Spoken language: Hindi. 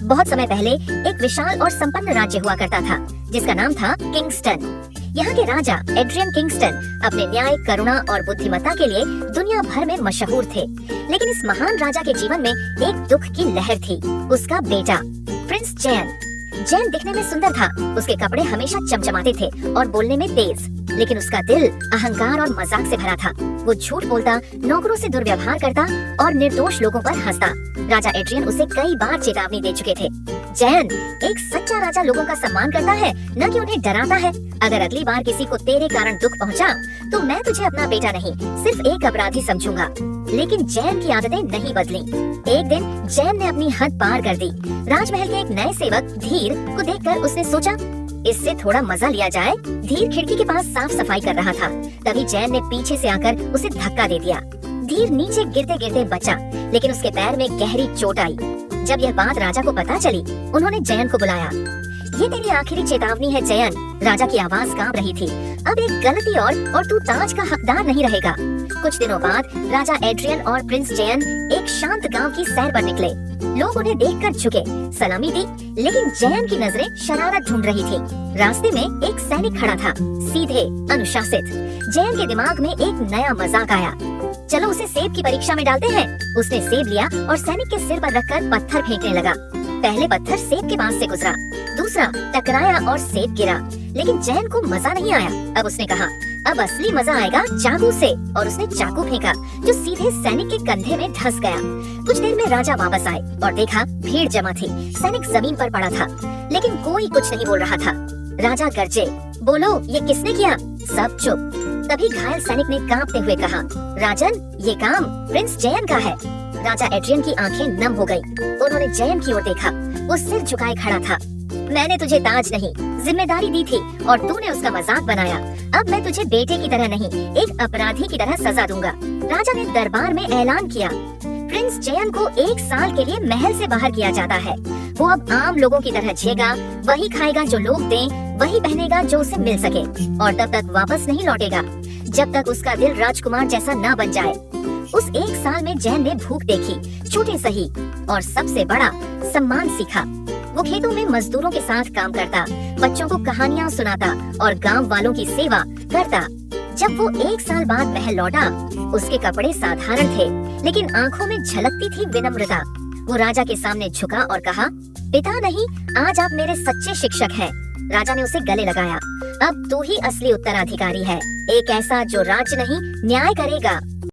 बहुत समय पहले एक विशाल और संपन्न राज्य हुआ करता था जिसका नाम था किंगस्टन। यहाँ के राजा एड्रियन किंगस्टन अपने न्याय, करुणा और बुद्धिमत्ता के लिए दुनिया भर में मशहूर थे। लेकिन इस महान राजा के जीवन में एक दुख की लहर थी, उसका बेटा प्रिंस जैन। जैन दिखने में सुंदर था, उसके कपड़े हमेशा चमचमाते थे और बोलने में तेज, लेकिन उसका दिल अहंकार और मजाक से भरा था। वो झूठ बोलता, नौकरों से दुर्व्यवहार करता और निर्दोष लोगों पर हंसता। राजा एड्रियन उसे कई बार चेतावनी दे चुके थे। जैन, एक सच्चा राजा लोगों का सम्मान करता है, न कि उन्हें डराता है। अगर अगली बार किसी को तेरे कारण दुख पहुंचा, तो मैं तुझे अपना बेटा नहीं, सिर्फ एक अपराधी समझूंगा। लेकिन जैन की आदतें नहीं बदली। एक दिन जैन ने अपनी हद पार कर दी। राजमहल के एक नए सेवक धीर को देखकर उसने सोचा, इससे थोड़ा मजा लिया जाए। धीर खिड़की के पास साफ सफाई कर रहा था। तभी जैन ने पीछे से आकर उसे धक्का दे दिया। धीर नीचे गिरते गिरते बचा, लेकिन उसके पैर में गहरी चोट आई। जब यह बात राजा को पता चली, उन्होंने जैन को बुलाया। ये तेरी आखिरी चेतावनी है जैन, राजा की आवाज कांप रही थी। अब एक गलती और तू ताज का हकदार नहीं रहेगा। कुछ दिनों बाद राजा एड्रियन और प्रिंस जैन एक शांत गांव की सैर पर निकले। लोग उन्हें देखकर झुके, सलामी दी, लेकिन जैन की नजरें शरारत ढूंढ रही थी। रास्ते में एक सैनिक खड़ा था, सीधे, अनुशासित। जैन के दिमाग में एक नया मजाक आया। चलो उसे सेब की परीक्षा में डालते हैं। उसने सेब लिया और सैनिक के सिर पर रखकर पत्थर फेंकने लगा। पहले पत्थर सेब के पास से गुजरा, दूसरा टकराया और सेब गिरा, लेकिन जैन को मजा नहीं आया। अब उसने कहा, अब असली मजा आएगा चाकू से, और उसने चाकू फेंका जो सीधे सैनिक के कंधे में धंस गया। कुछ देर में राजा वापस आए और देखा भीड़ जमा थी। सैनिक जमीन पर पड़ा था, लेकिन कोई कुछ नहीं बोल रहा था। राजा गर्जे, बोलो ये किसने किया? सब चुप। तभी घायल सैनिक ने कांपते हुए कहा, राजन, ये काम प्रिंस जैन का है। राजा एड्रियन की आंखें नम हो गई। उन्होंने जैन की ओर देखा, वो सिर झुकाए खड़ा था। मैंने तुझे ताज नहीं, जिम्मेदारी दी थी और तूने उसका मजाक बनाया। अब मैं तुझे बेटे की तरह नहीं, एक अपराधी की तरह सजा दूंगा। राजा ने दरबार में ऐलान किया, प्रिंस जैन को 1 साल के लिए महल से बाहर किया जाता है। वो अब आम लोगों की तरह जिएगा, वही खाएगा जो लोग दें, वही पहनेगा जो उसे मिल सके, और तब तक वापस नहीं लौटेगा जब तक उसका दिल राजकुमार जैसा ना बन जाए। उस 1 साल में जैन ने भूख देखी, छोटे सही, और सबसे बड़ा सम्मान सीखा। वो खेतों में मजदूरों के साथ काम करता, बच्चों को कहानियाँ सुनाता और गांव वालों की सेवा करता। जब वो 1 साल बाद महल लौटा, उसके कपड़े साधारण थे, लेकिन आंखों में झलकती थी विनम्रता। वो राजा के सामने झुका और कहा, पिता नहीं, आज आप मेरे सच्चे शिक्षक हैं। राजा ने उसे गले लगाया। अब तू ही असली उत्तराधिकारी है, एक ऐसा जो राज्य नहीं, न्याय करेगा।